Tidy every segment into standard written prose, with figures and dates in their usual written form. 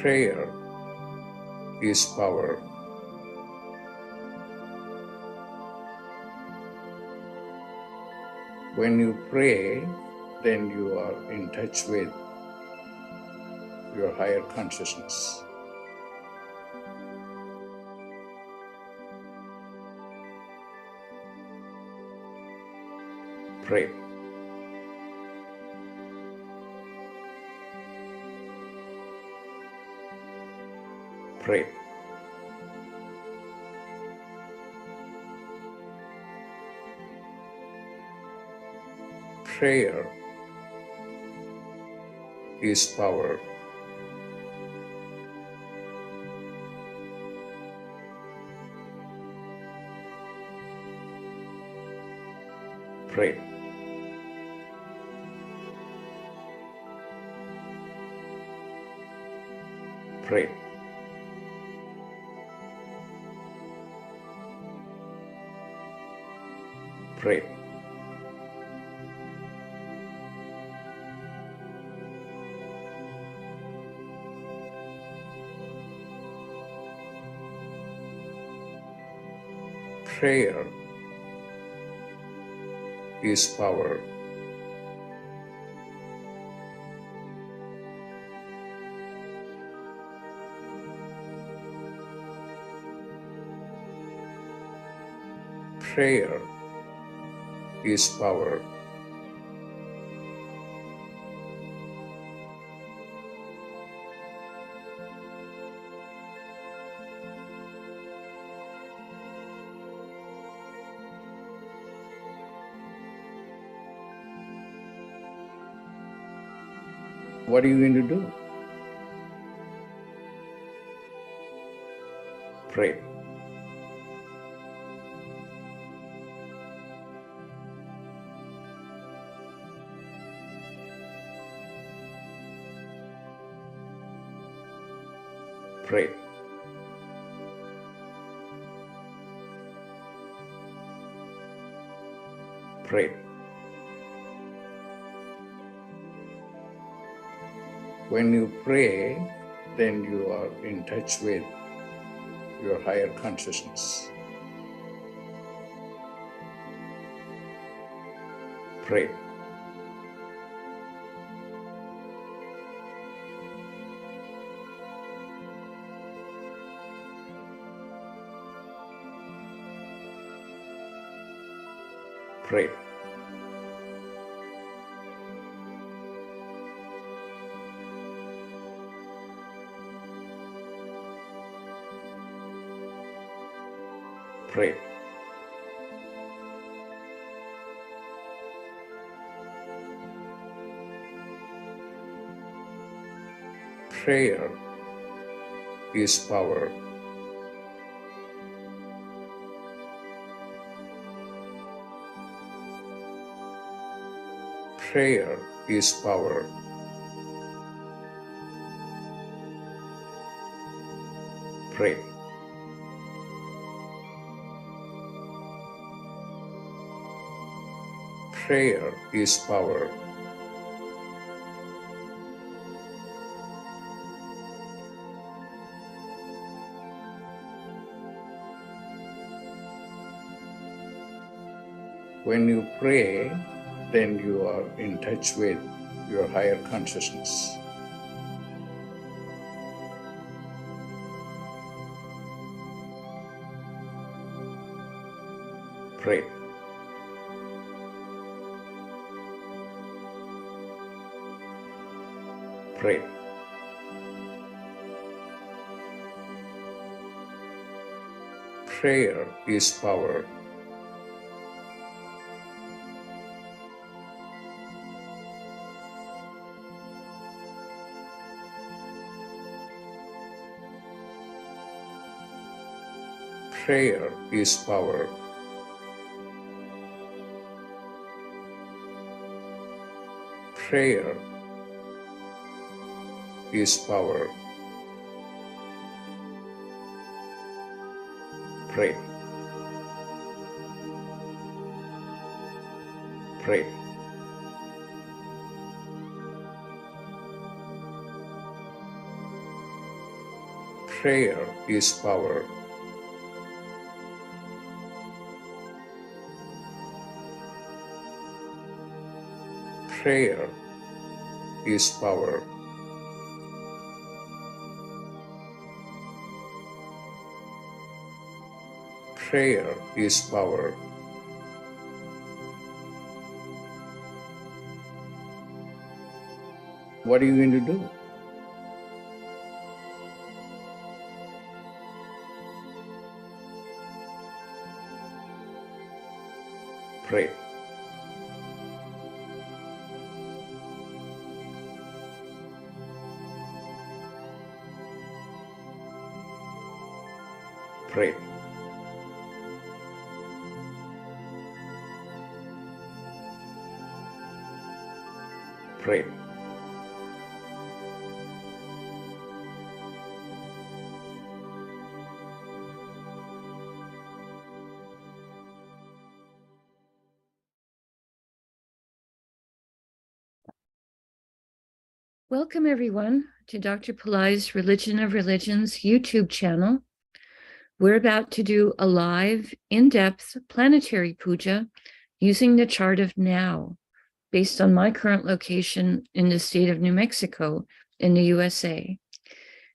Prayer is power. When you pray, then you are in touch with your higher consciousness. Pray. Pray. Prayer is power. Pray. Pray. Pray. Prayer is power. Prayer is power. What are you going to do? Pray. Pray. Pray. When you pray, then you are in touch with your higher consciousness. Pray. Pray. Pray. Prayer is power. Prayer is power. Pray. Prayer is power. When you pray, then you are in touch with your higher consciousness. Pray. Pray. Prayer is power. Prayer is power. Prayer is power. Pray. Pray. Prayer is power. Prayer is power. Prayer is power. What are you going to do? Pray. Pray. Pray. Welcome, everyone, to Dr. Pillai's Religion of Religions YouTube channel. We're about to do a live, in-depth planetary puja using the chart of now, based on my current location in the state of New Mexico in the USA.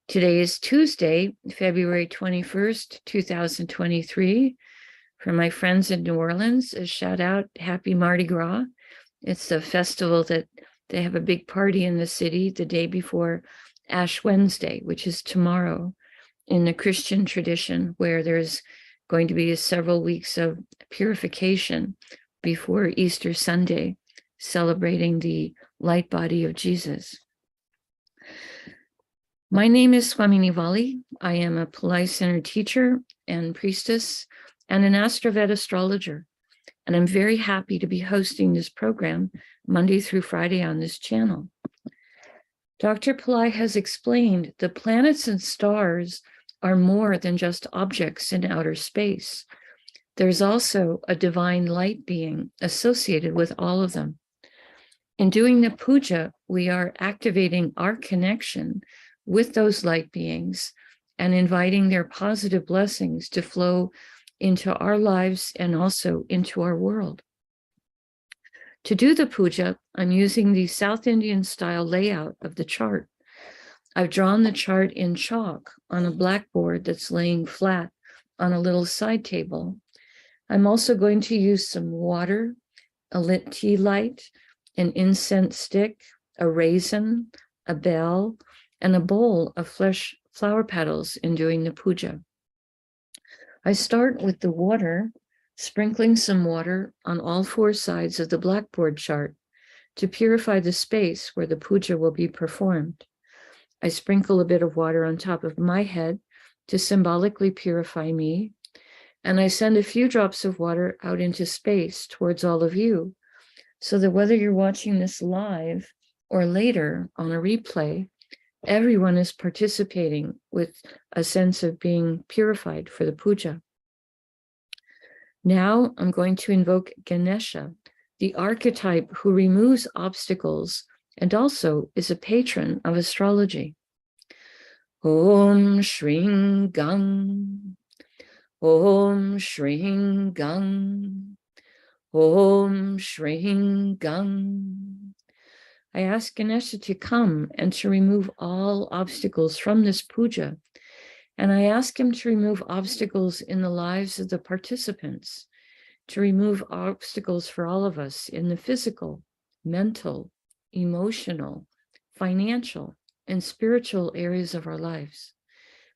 Today is Tuesday, February 21st, 2023. For my friends in New Orleans, a shout out, Happy Mardi Gras. It's a festival that they have a big party in the city the day before Ash Wednesday, which is tomorrow, in the Christian tradition, where there's going to be several weeks of purification before Easter Sunday, celebrating the light body of Jesus. My name is Swamini Valli. I am a Pillai Center teacher and priestess and an AstroVed astrologer. And I'm very happy to be hosting this program Monday through Friday on this channel. Dr. Pillai has explained the planets and stars are more than just objects in outer space. There's also a divine light being associated with all of them. In doing the puja, we are activating our connection with those light beings and inviting their positive blessings to flow into our lives and also into our world. To do the puja, I'm using the South Indian style layout of the chart. I've drawn the chart in chalk on a blackboard that's laying flat on a little side table. I'm also going to use some water, a lit tea light, an incense stick, a raisin, a bell, and a bowl of fresh flower petals in doing the puja. I start with the water, sprinkling some water on all four sides of the blackboard chart to purify the space where the puja will be performed. I sprinkle a bit of water on top of my head to symbolically purify me, and I send a few drops of water out into space towards all of you, so that whether you're watching this live or later on a replay, everyone is participating with a sense of being purified for the puja. Now I'm going to invoke Ganesha, the archetype who removes obstacles and also is a patron of astrology. Om Shring Gang, Om Shring Gang, Om Shring Gang. I ask Ganesha to come and to remove all obstacles from this puja. And I ask him to remove obstacles in the lives of the participants, to remove obstacles for all of us in the physical, mental, emotional, financial, and spiritual areas of our lives.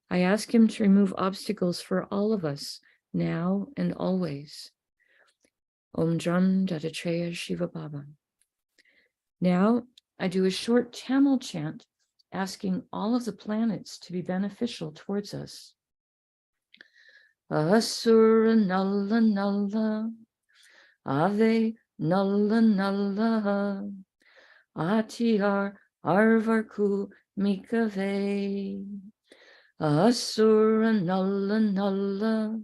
I ask him to remove obstacles for all of us now and always. Om Dram Dattatreya Shiva Baba. Now I do a short Tamil chant asking all of the planets to be beneficial towards us. Asura Nalla Nalla, Ave Nalla Nalla, Atiyar Arvarku Mikave. Asura Nalla Nalla,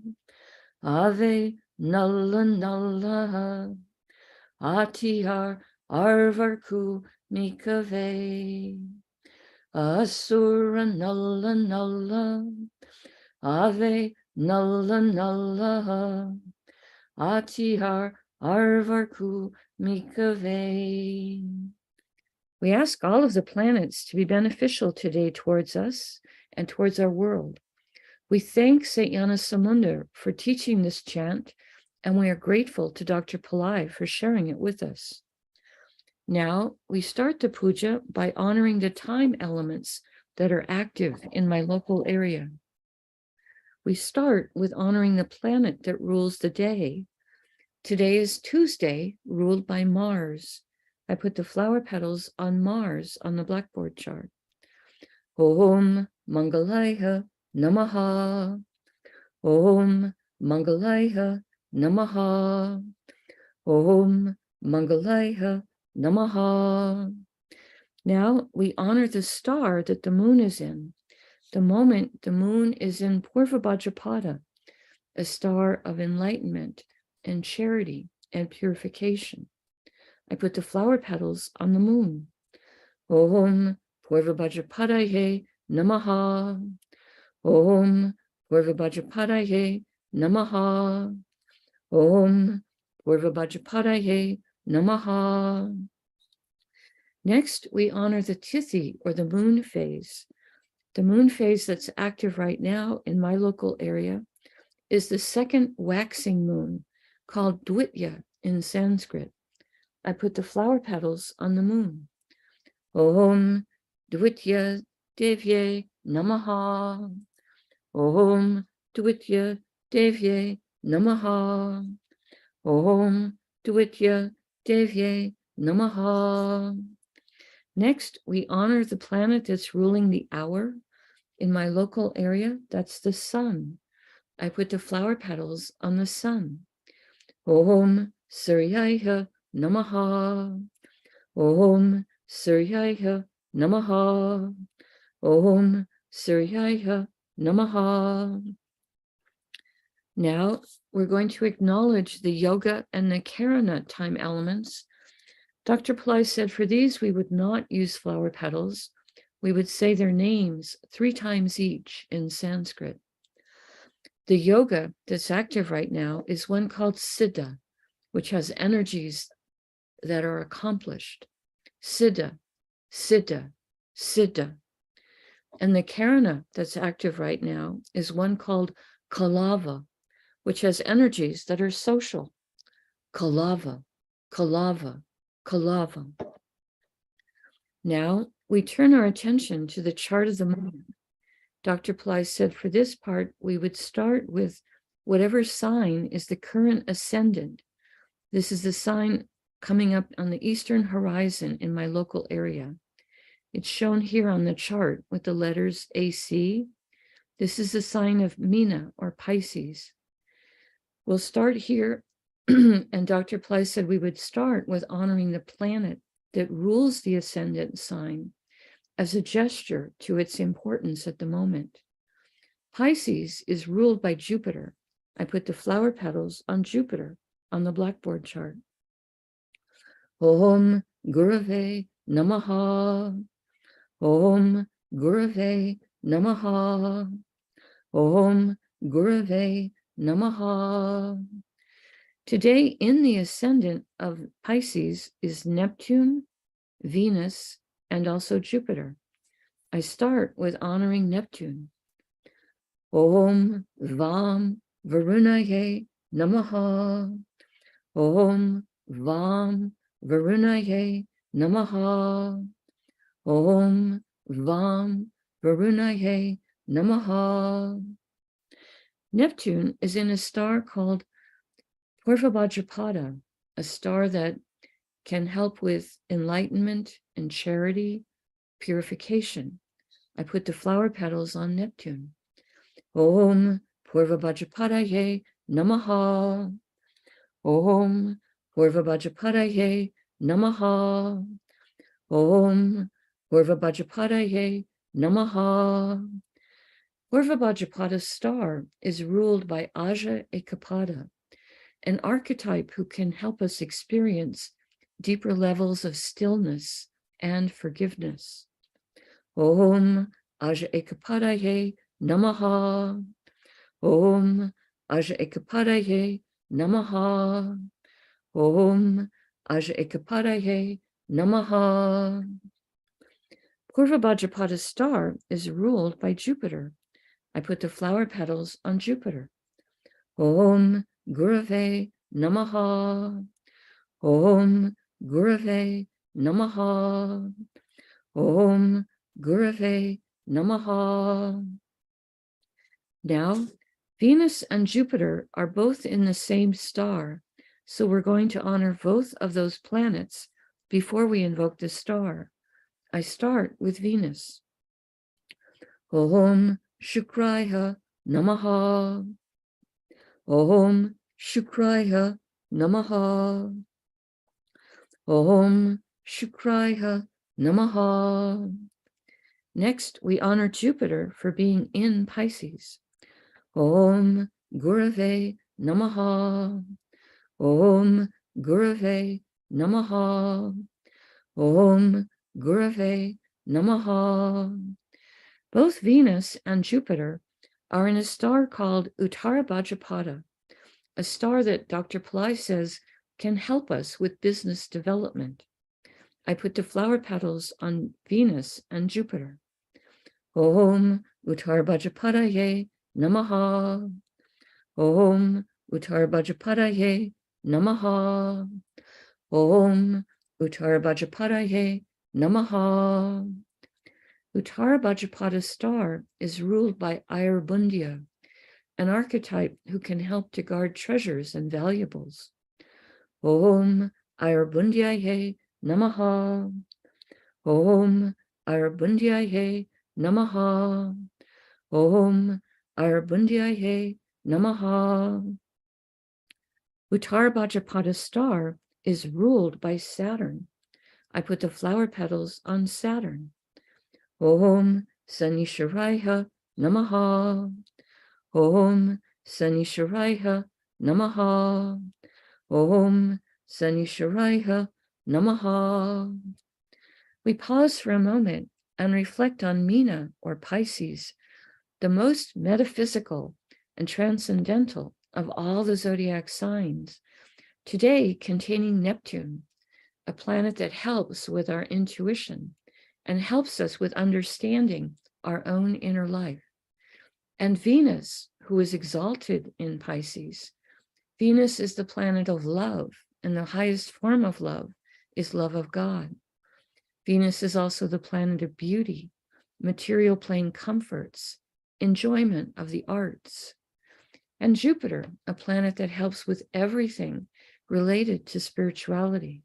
Ave Nalla Nalla, Atiyar Arvarku Mikave. Asura Nalla Nalla, Ave Nalla Nalla, Atihar Arvarku Mikave. We ask all of the planets to be beneficial today towards us and towards our world. We thank St. Gnanasamunda for teaching this chant, and we are grateful to Dr. Pillai for sharing it with us. Now, we start the puja by honoring the time elements that are active in my local area. We start with honoring the planet that rules the day. Today is Tuesday, ruled by Mars. I put the flower petals on Mars on the blackboard chart. Om Mangalaya Namaha. Om Mangalaya Namaha. Om Mangalaya Namaha. Now we honor the star that the moon is in. The moment the moon is in Purva Bhadrapada, a star of enlightenment and charity and purification. I put the flower petals on the moon. Om Purva Bhadrapadaye Namaha. Om Purva Bhadrapadaye Namaha. Om Purva Bhadrapadaye Namaha. Next, we honor the Tithi, or the moon phase. The moon phase that's active right now in my local area is the second waxing moon, called Dwitya in Sanskrit. I put the flower petals on the moon. Om Dwitya Devye Namaha. Om Dwitya Devye Namaha. Om Dwitya Devye Namaha. Next, we honor the planet that's ruling the hour in my local area. That's the sun. I put the flower petals on the sun. Om Suryaya Namaha. Om Suryaya Namaha. Om Suryaya Namaha. Now we're going to acknowledge the yoga and the karana time elements. Dr. Pillai said for these we would not use flower petals. We would say their names 3 times each in Sanskrit. The yoga that's active right now is one called Siddha, which has energies that are accomplished. Siddha, Siddha, Siddha. And the karana that's active right now is one called Kalava, which has energies that are social. Kalava, Kalava, Kalava. Now we turn our attention to the chart of the moon. Dr. Pillai said for this part, we would start with whatever sign is the current ascendant. This is the sign coming up on the eastern horizon in my local area. It's shown here on the chart with the letters AC. This is the sign of Meena or Pisces. We'll start here, and Dr. Pillai said we would start with honoring the planet that rules the ascendant sign as a gesture to its importance at the moment. Pisces is ruled by Jupiter. I put the flower petals on Jupiter on the blackboard chart. Om Gurave Namaha. Om Gurave Namaha. Om Gurave Namaha. Today in the ascendant of Pisces is Neptune, Venus, and also Jupiter. I start with honoring Neptune. Om Vam Varunaye Namaha. Om Vam Varunaye Namaha. Om Vam Varunaye Namaha. Neptune is in a star called Purva Bhadrapada, a star that can help with enlightenment and charity, purification. I put the flower petals on Neptune. Om Purva Bhadrapadaye Namaha. Om Purva Bhadrapadaye Namaha. Om Purva Bhadrapadaye Namaha. Purva Bhadrapada star is ruled by Aja Ekapada, an archetype who can help us experience deeper levels of stillness and forgiveness. Om Aja Ekapadaye Namaha. Om Aja Ekapadaye Namaha. Om Aja Ekapadaye Namaha. Purva Bhadrapada star is ruled by Jupiter. I put the flower petals on Jupiter. Om Gurave Namaha. Om Gurave Namaha. Om Gurave Namaha. Now, Venus and Jupiter are both in the same star, so we're going to honor both of those planets before we invoke the star. I start with Venus. Om Shukraya Namaha. Om Shukraya Namaha. Om Shukraya Namaha. Next, we honor Jupiter for being in Pisces. Om Gurave Namaha. Om Gurave Namaha. Om Gurave Namaha. Both Venus and Jupiter are in a star called Uttara Bhadrapada, a star that Dr. Pillai says can help us with business development. I put the flower petals on Venus and Jupiter. Om Uttara Bhadrapadaye Namaha. Om Uttara Bhadrapadaye Namaha. Om Uttara Bhadrapadaye Namaha. Uttara Bhadrapada star is ruled by Ayurbundya, an archetype who can help to guard treasures and valuables. Om Ayurbundyaye Namaha. Om Ayurbundyaye Namaha. Om Ayurbundyaye Namaha. Uttara Bhadrapada star is ruled by Saturn. I put the flower petals on Saturn. Om Sanisharaya Namaha. Om Sanisharaya Namaha. Om Sanisharaya Namaha. We pause for a moment and reflect on Meena or Pisces, the most metaphysical and transcendental of all the zodiac signs, today containing Neptune, a planet that helps with our intuition and helps us with understanding our own inner life. And Venus, who is exalted in Pisces. Venus is the planet of love, and the highest form of love is love of God. Venus is also the planet of beauty, material plane comforts, enjoyment of the arts. And Jupiter, a planet that helps with everything related to spirituality.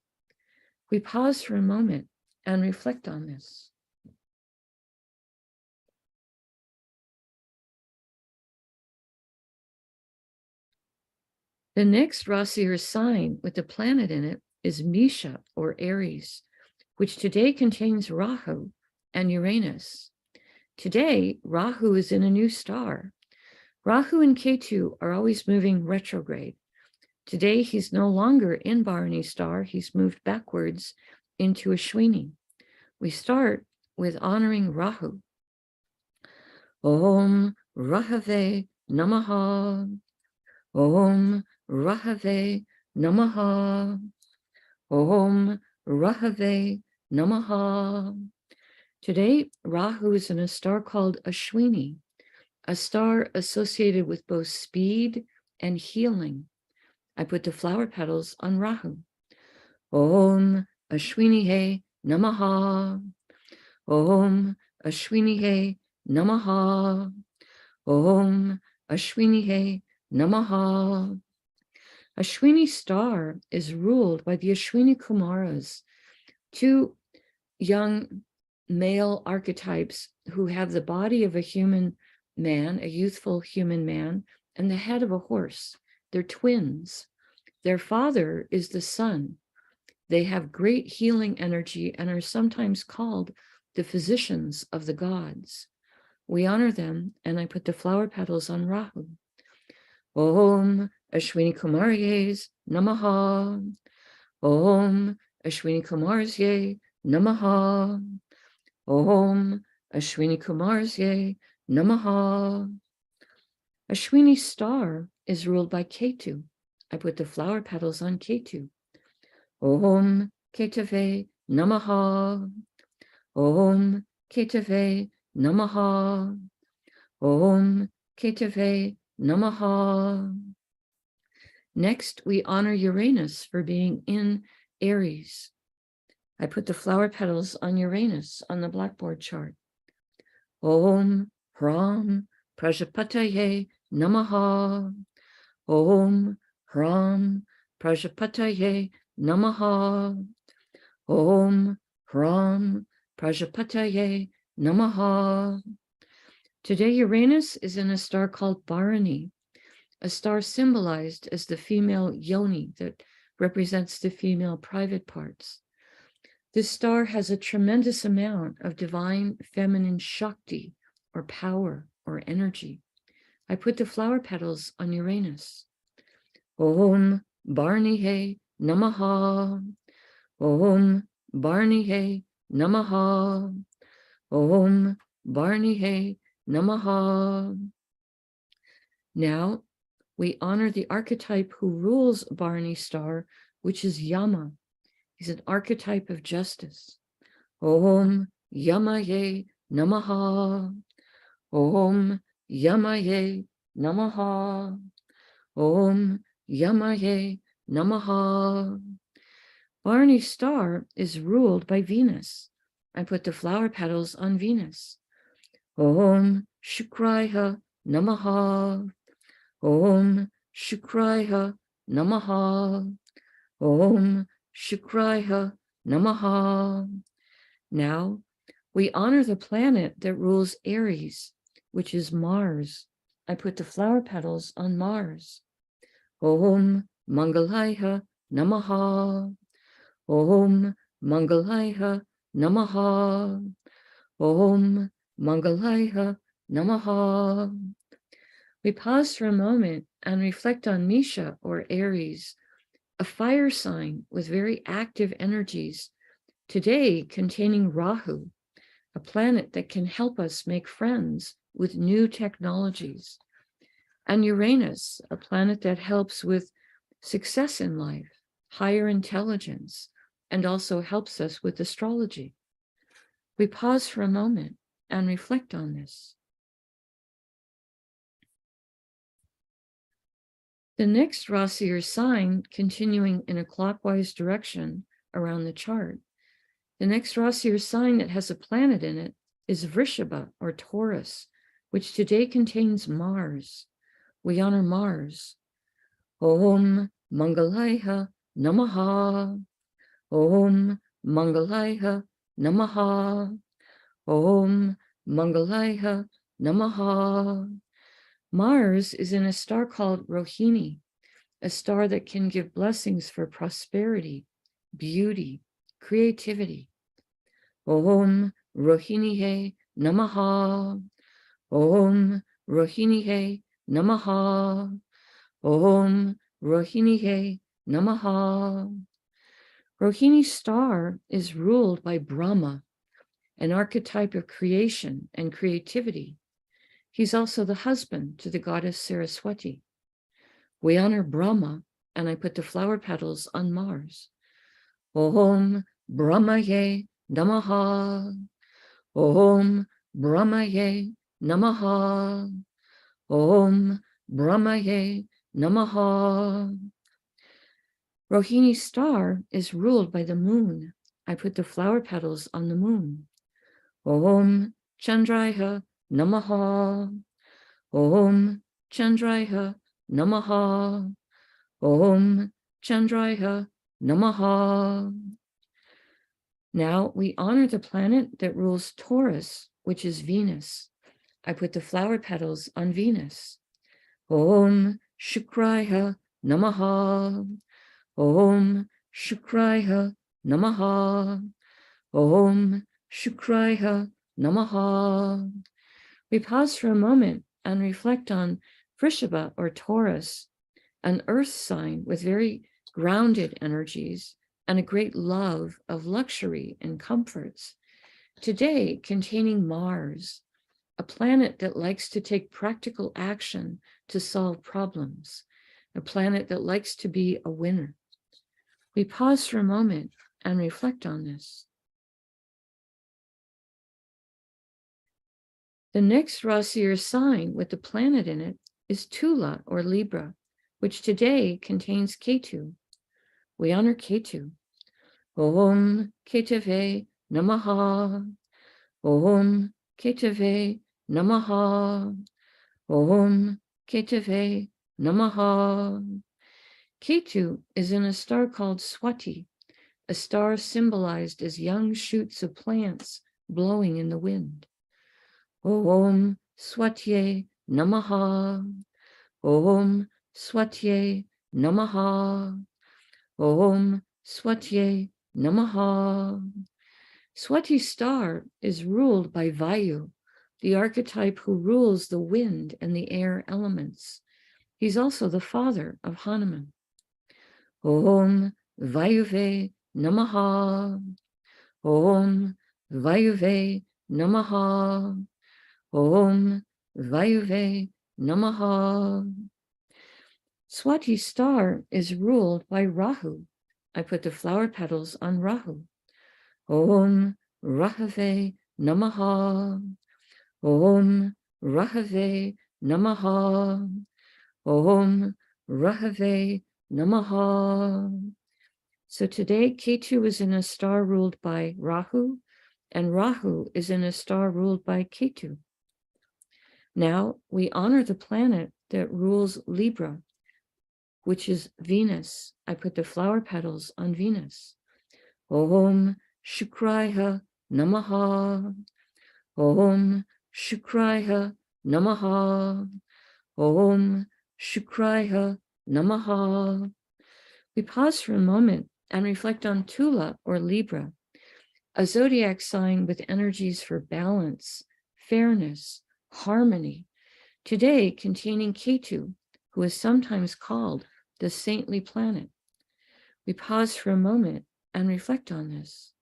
We pause for a moment and reflect on this. The next Rasi or sign with the planet in it is Misha or Aries, which today contains Rahu and Uranus. Today, Rahu is in a new star. Rahu and Ketu are always moving retrograde. Today, he's no longer in Bharani star. He's moved backwards into Ashwini. We start with honoring Rahu. Om Rahave Namaha. Om Rahave Namaha. Om Rahave Namaha. Today, Rahu is in a star called Ashwini, a star associated with both speed and healing. I put the flower petals on Rahu. Om Ashwini Namaha. Om Ashwini Namaha. Om Ashwini Namaha. Ashwini star is ruled by the Ashwini Kumaras, two young male archetypes who have the body of a human man, a youthful human man, and the head of a horse. They're twins. Their father is the sun. They have great healing energy and are sometimes called the physicians of the gods. We honor them, and I put the flower petals on Rahu. Om Ashwini Kumaryes Namaha. Om Ashwini Kumarsye Namaha. Om Ashwini Kumarsye Namaha. Ashwini star is ruled by Ketu. I put the flower petals on Ketu. Om Ketave Namaha. Om Ketave Namaha. Om Ketave Namaha. Next, we honor Uranus for being in Aries. I put the flower petals on Uranus on the blackboard chart. Om Hram Prajapataye Namaha. Om Hram Prajapataye Namaha. Om Hram Prajapataye Namaha. Today, Uranus is in a star called Bharani, a star symbolized as the female yoni that represents the female private parts. This star has a tremendous amount of divine feminine Shakti, or power, or energy. I put the flower petals on Uranus. Om Bharanihe Namaha. Om Bharanihe Namaha. Om Bharanihe Namaha. Now, we honor the archetype who rules Bharani star, which is Yama. He's an archetype of justice. Om Yamaye Namaha. Om Yamaye Namaha. Om Yamaye Namaha. Bharani star is ruled by Venus. I put the flower petals on Venus. Om Shukraya Namaha. Om Shukraya Namaha. Om Shukraya Namaha. Now, we honor the planet that rules Aries, which is Mars. I put the flower petals on Mars. Om Mangalaya Namaha. Om Mangalaya Namaha. Om Mangalaya Namaha. We pause for a moment and reflect on Misha, or Aries, a fire sign with very active energies, today containing Rahu, a planet that can help us make friends with new technologies, and Uranus, a planet that helps with success in life, higher intelligence, and also helps us with astrology. We pause for a moment and reflect on this. The next Rasi or sign, continuing in a clockwise direction around the chart, the next Rasi or sign that has a planet in it is Vrishabha, or Taurus, which today contains Mars. We honor Mars. Om Mangalaya Namaha. Om Mangalaya Namaha. Om Mangalaya Namaha. Mars is in a star called Rohini, a star that can give blessings for prosperity, beauty, creativity. Om Rohinihe Namaha. Om Rohinihe Namaha. Om Rohinihe Namaha. Rohini star is ruled by Brahma, an archetype of creation and creativity. He's also the husband to the goddess Saraswati. We honor Brahma, and I put the flower petals on Mars. Om Brahmaye Namaha. Om Brahmaye Namaha. Om Brahmaye Namaha. Rohini star is ruled by the moon. I put the flower petals on the moon. Om Chandraya Namaha. Om Chandraya Namaha. Om Chandraya Namaha. Now we honor the planet that rules Taurus, which is Venus. I put the flower petals on Venus. Om Shukraya Namaha. Om Shukraya Namaha. Om Shukraya Namaha. We pause for a moment and reflect on Vrishabha, or Taurus, an earth sign with very grounded energies and a great love of luxury and comforts. today containing Mars, a planet that likes to take practical action to solve problems, a planet that likes to be a winner. We pause for a moment and reflect on this. The next Rasi or sign with the planet in it is Tula or Libra, which today contains Ketu. We honor Ketu. Om Ketave Namaha. Om Ketave Namaha. Om Ketave Namaha. Ketu is in a star called Swati, a star symbolized as young shoots of plants blowing in the wind. Om Swatye Namaha. Om Swatye Namaha. Om Swatye Namaha. Swati star is ruled by Vayu, the archetype who rules the wind and the air elements. He's also the father of Hanuman. Om Vayuve Namaha. Om Vayuve Namaha. Om Vayuve Namaha. Swati star is ruled by Rahu. I put the flower petals on Rahu. Om Rahave Namaha. Om Rahave Namaha. Om Rahave Namaha. So today, Ketu is in a star ruled by Rahu, and Rahu is in a star ruled by Ketu. Now we honor the planet that rules Libra, which is Venus. I put the flower petals on Venus. Om Shukraya Namaha. Om Shukraya Namaha. Om Shukraya Namaha. We pause for a moment and reflect on Tula or Libra, a zodiac sign with energies for balance, fairness, harmony, today containing Ketu, who is sometimes called the saintly planet. We pause for a moment and reflect on this.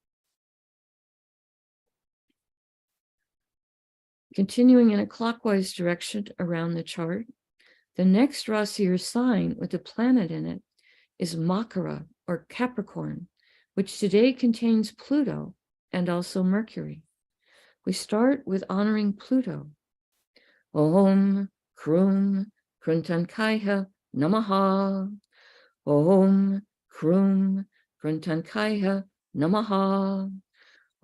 Continuing in a clockwise direction around the chart, the next Rasi or sign with a planet in it is Makara or Capricorn, which today contains Pluto and also Mercury. We start with honoring Pluto. Om Krum Kruntankaya Namaha. Om Krum Kruntankaya Namaha.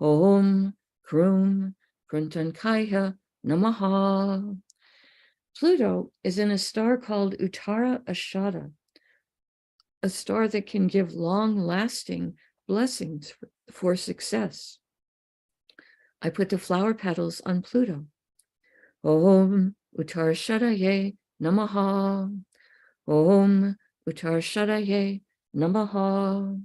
Om Krum Kruntankaya Namaha. Pluto is in a star called Uttara Ashada, a star that can give long-lasting blessings for success. I put the flower petals on Pluto. Om Uttarashadaye Namaha. Om Uttarashadaye Namaha.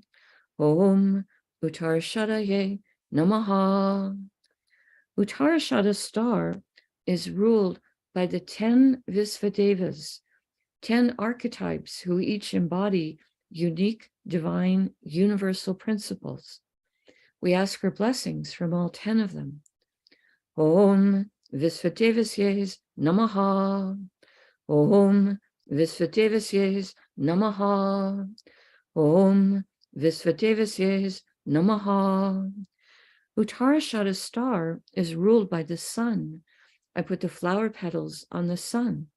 Om Uttarashadaye Namaha. Uttarashada star is ruled by the 10 Visvadevas, 10 archetypes who each embody unique, divine, universal principles. We ask for blessings from all 10 of them. Om Visvadevasye Namaha. Om Visvadevasye Namaha. Om Visvadevasye Namaha. Uttarashada star is ruled by the sun. I put the flower petals on the sun.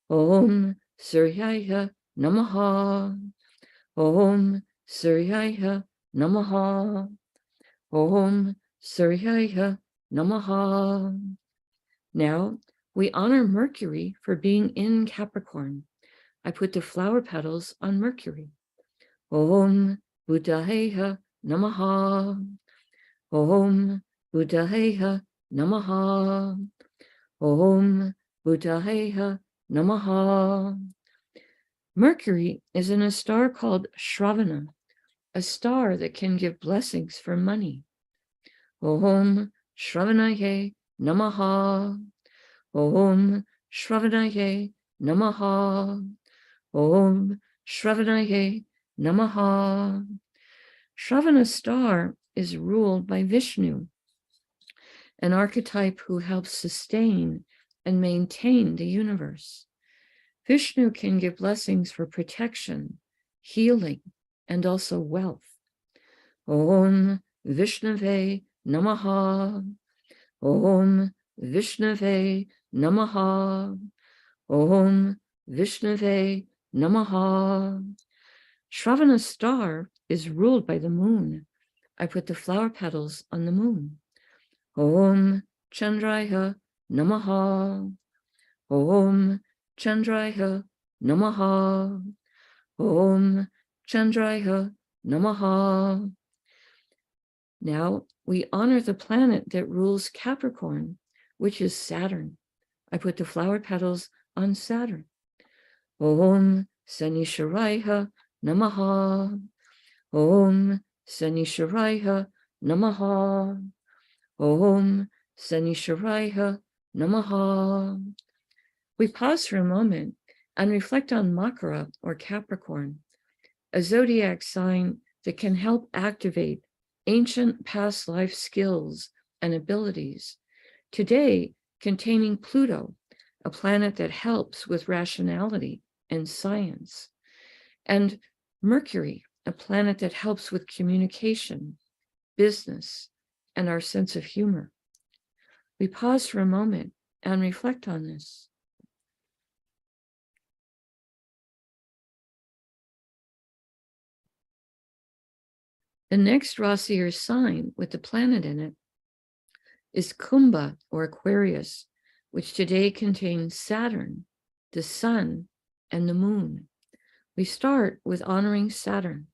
Om Suryaya Namaha. Om Suryaya Namaha. Om Suryaya Namaha. Now we honor Mercury for being in Capricorn. I put the flower petals on Mercury. Om Buddhaya Namaha. Om Buddhaya Namaha. Om Buddhaya Namaha. Mercury is in a star called Shravana, a star that can give blessings for money. Om Shravanaye Namaha. Om Shravanaye Namaha. Om Shravanaye Namaha. Shravana star is ruled by Vishnu. an archetype who helps sustain and maintain the universe. Vishnu can give blessings for protection, healing, and also wealth. Om Vishnave Namaha. Om Vishnave Namaha. Om Vishnave Namaha. Shravana star is ruled by the moon. I put the flower petals on the moon. Om Chandraya Namaha. Om Chandraya Namaha. Om Chandraya Namaha. Now we honor the planet that rules Capricorn, which is Saturn. I put the flower petals on Saturn. Om Sanisharaya Namaha. Om Sanisharaya Namaha. Om Sanisharaya Namaha. We pause for a moment and reflect on Makara or Capricorn, a zodiac sign that can help activate ancient past life skills and abilities, today containing Pluto, a planet that helps with rationality and science, and Mercury, a planet that helps with communication, business, and our sense of humor. We pause for a moment and reflect on this. The next Rasi or sign with the planet in it is Kumbha or Aquarius, which today contains Saturn, the sun, and the moon. We start with honoring Saturn.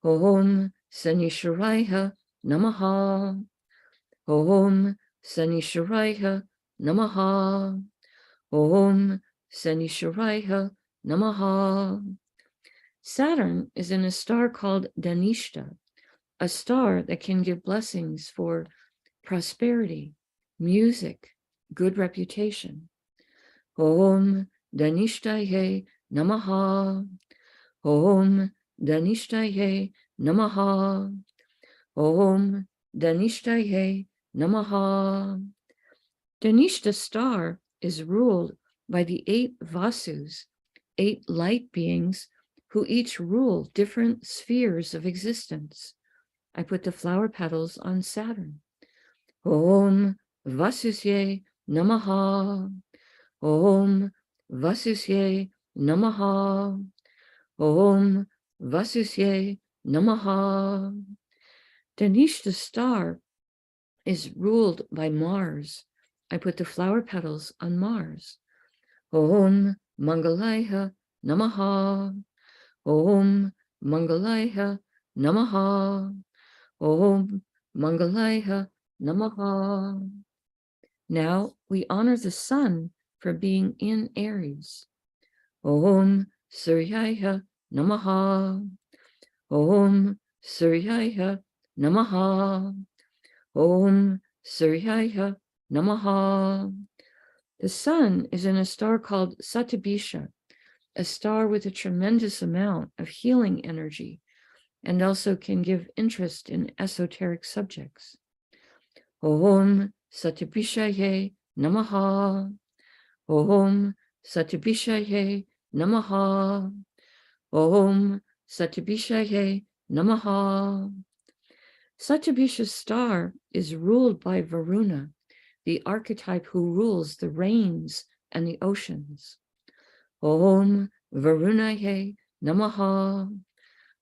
Om Sanisharaya Namaha. Om Sanisharaya Namaha. Om Sanisharaya Namaha. Saturn is in a star called Dhanishta, a star that can give blessings for prosperity, music, good reputation. Om Dhanishtaye Namaha. Om Dhanishtaye Namaha. Om Dhanishtaye Namaha. Dhanishta star is ruled by the 8 Vasus, 8 light beings who each rule different spheres of existence. I put the flower petals on Saturn. Om Vasusye Namaha. Om Vasusye Namaha. Om Vasusye Namaha. Dhanishta star is ruled by Mars. I put the flower petals on Mars. Om Mangalaya Namaha. Om Mangalaya Namaha. Om Mangalaya Namaha. Now we honor the sun for being in Aries. Om Suryaya Namaha. Om Suryaya Namaha. Om Suryaya Namaha. The sun is in a star called Satabisha, a star with a tremendous amount of healing energy, and also can give interest in esoteric subjects. Om Satabishaye Namaha. Om Satabishaye Namaha. Om Satabishaye Namaha. Satabisha's star is ruled by Varuna, the archetype who rules the rains and the oceans. Om Varunaye Namaha.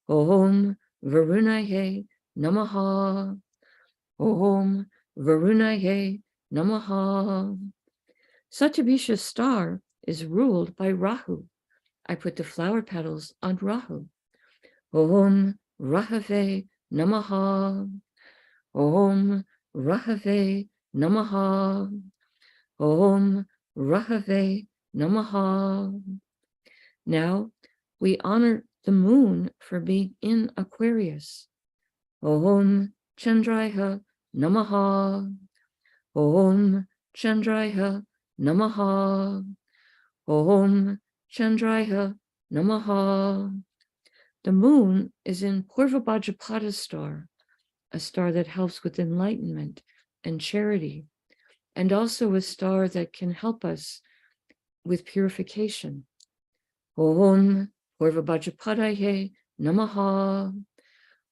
Om Varunaye Namaha. Om Varunaye Namaha. Satabisha's star is ruled by Rahu. I put the flower petals on Rahu. Om Rahave Namaha. Om Rahave Namaha. Om Rahave Namaha. Now we honor the moon for being in Aquarius. Om Chandraya Namaha. Om Chandraya Namaha. Om Chandraya Namaha. The moon is in Purva Bhadrapada star, a star that helps with enlightenment and charity, and also a star that can help us with purification. Om Purvabhajapadaye Namaha.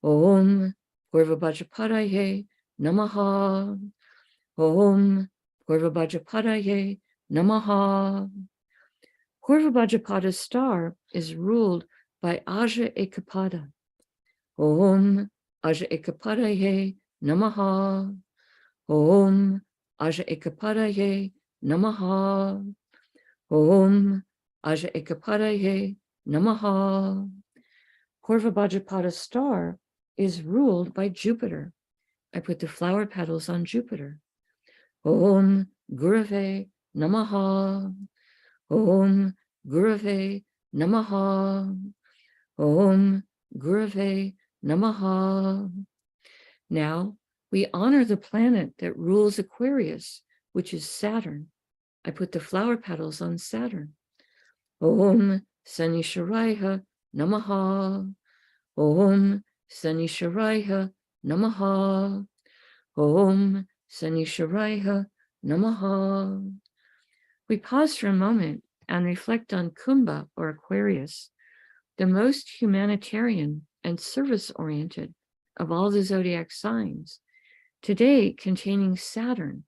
Om Purvabhajapadaye Namaha. Om Purvabhajapadaye Namaha. Purvabhajapada's star is ruled by Aja Ekapada. Om Aja Ekapadaye Namaha. Om Aja Ekapadaye Namaha. Om Aja Ekapadaye Namaha. Purvabhajapada's star is ruled by Jupiter. I put the flower petals on Jupiter. Om Gurave Namaha. Om Gurave Namaha. Om Gurave Namaha. Now we honor the planet that rules Aquarius, which is Saturn. I put the flower petals on Saturn. Om Sanisharaya Namaha. Om Sanisharaya Namaha. Om Sanisharaya Namaha. We pause for a moment and reflect on Kumbha, or Aquarius, the most humanitarian and service-oriented of all the zodiac signs, today containing Saturn,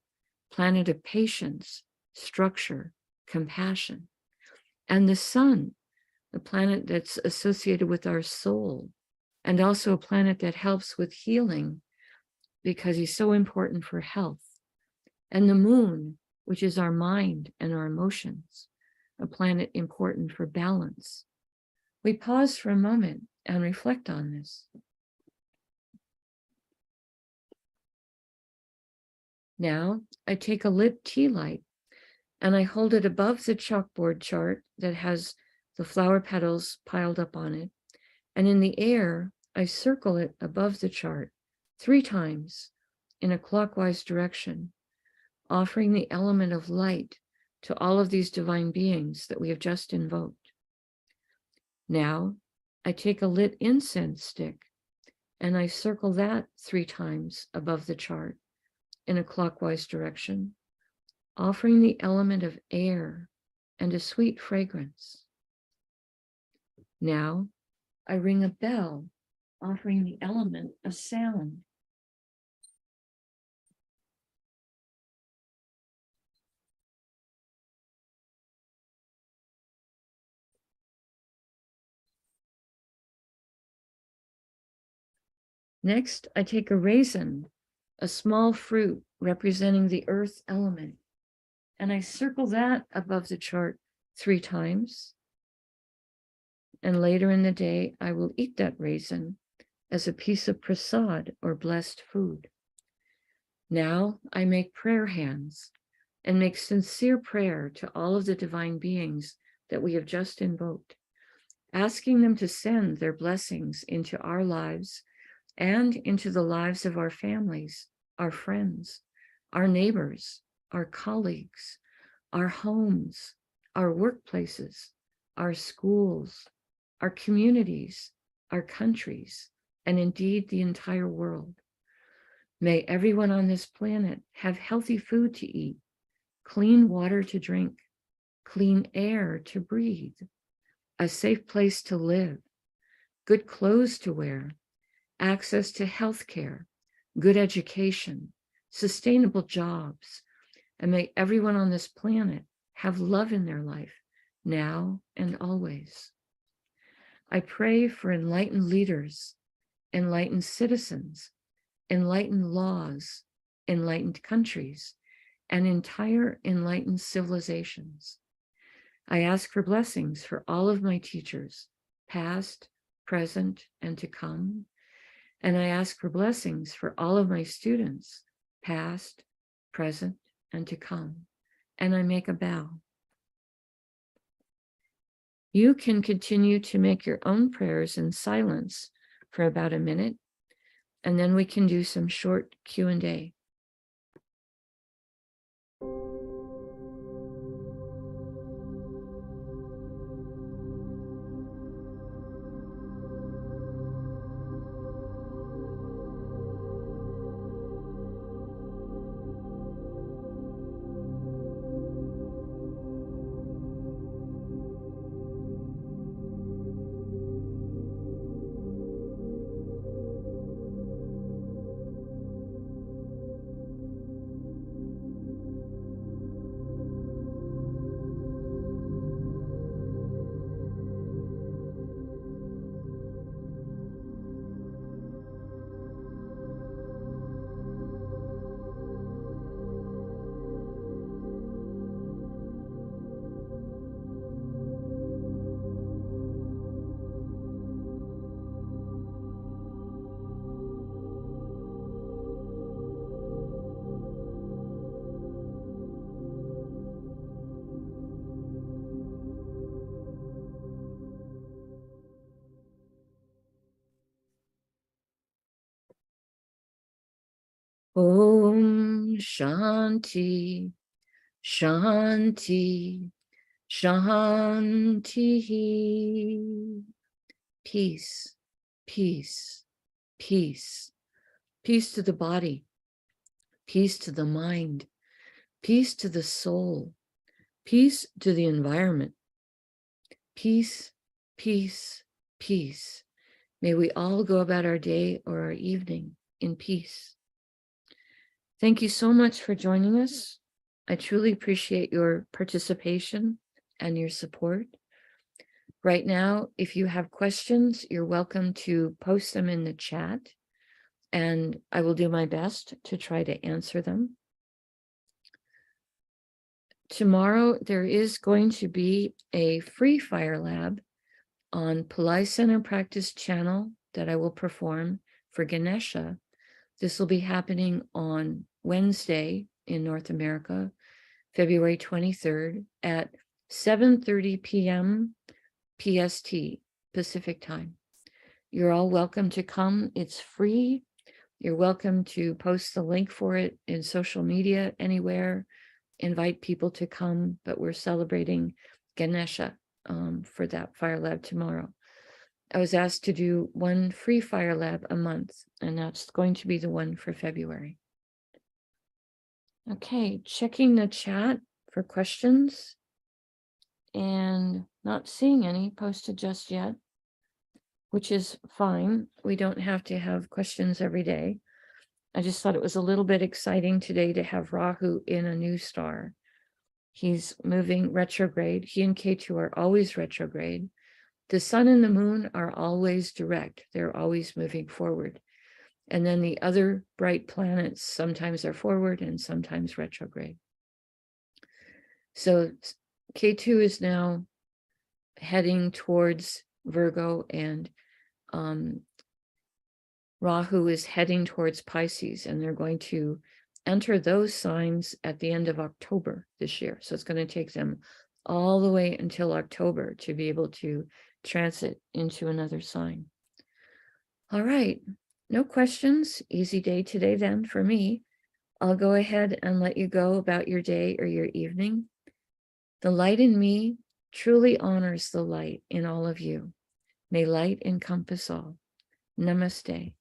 planet of patience, structure, compassion, and the Sun, the planet that's associated with our soul, and also a planet that helps with healing because he's so important for health, and the Moon, which is our mind and our emotions, a planet important for balance. We pause for a moment and reflect on this. Now I take a lit tea light and I hold it above the chalkboard chart that has the flower petals piled up on it. And in the air, I circle it above the chart 3 times in a clockwise direction, offering the element of light to all of these divine beings that we have just invoked. Now I take a lit incense stick and I circle that 3 times above the chart in a clockwise direction, offering the element of air and a sweet fragrance. Now I ring a bell, offering the element of sound. Next, I take a raisin, a small fruit representing the earth element, and I circle that above the chart 3 times. And later in the day, I will eat that raisin as a piece of prasad, or blessed food. Now I make prayer hands and make sincere prayer to all of the divine beings that we have just invoked, asking them to send their blessings into our lives and into the lives of our families, our friends, our neighbors, our colleagues, our homes, our workplaces, our schools, our communities, our countries, and indeed the entire world. May everyone on this planet have healthy food to eat, clean water to drink, clean air to breathe, a safe place to live, good clothes to wear, access to health care, good education, sustainable jobs, and may everyone on this planet have love in their life now and always. I pray for enlightened leaders, enlightened citizens, enlightened laws, enlightened countries, and entire enlightened civilizations. I ask for blessings for all of my teachers, past, present, and to come. And I ask for blessings for all of my students, past, present, and to come. And I make a bow. You can continue to make your own prayers in silence for about a minute, and then we can do some short Q&A. Om Shanti, Shanti, Shanti. Peace, peace, peace. Peace to the body, peace to the mind, peace to the soul, peace to the environment. Peace, peace, peace. May we all go about our day or our evening in peace. Thank you so much for joining us. I truly appreciate your participation and your support. Right now, if you have questions, you're welcome to post them in the chat, and I will do my best to try to answer them. Tomorrow, there is going to be a free fire lab on Pillai Center Practice channel that I will perform for Ganesha. This will be happening on Wednesday in North America, February 23rd at 7:30 p.m. PST, Pacific time. You're all welcome to come. It's free. You're welcome to post the link for it in social media, anywhere. Invite people to come, but we're celebrating Ganesha for that fire lab tomorrow. I was asked to do one free fire lab a month, and that's going to be the one for February. Okay, checking the chat for questions and not seeing any posted just yet, which is fine. We don't have to have questions every day. I just thought it was a little bit exciting today to have Rahu in a new star. He's moving retrograde. He and Ketu are always retrograde. The sun and the moon are always direct. They're always moving forward. And then the other bright planets sometimes are forward and sometimes retrograde. So Ketu is now heading towards Virgo, and Rahu is heading towards Pisces, and they're going to enter those signs at the end of October this year. So it's going to take them all the way until October to be able to transit into another sign. All right, no questions. Easy day today then for me. I'll go ahead and let you go about your day or your evening. The light in me truly honors the light in all of you. May light encompass all. Namaste.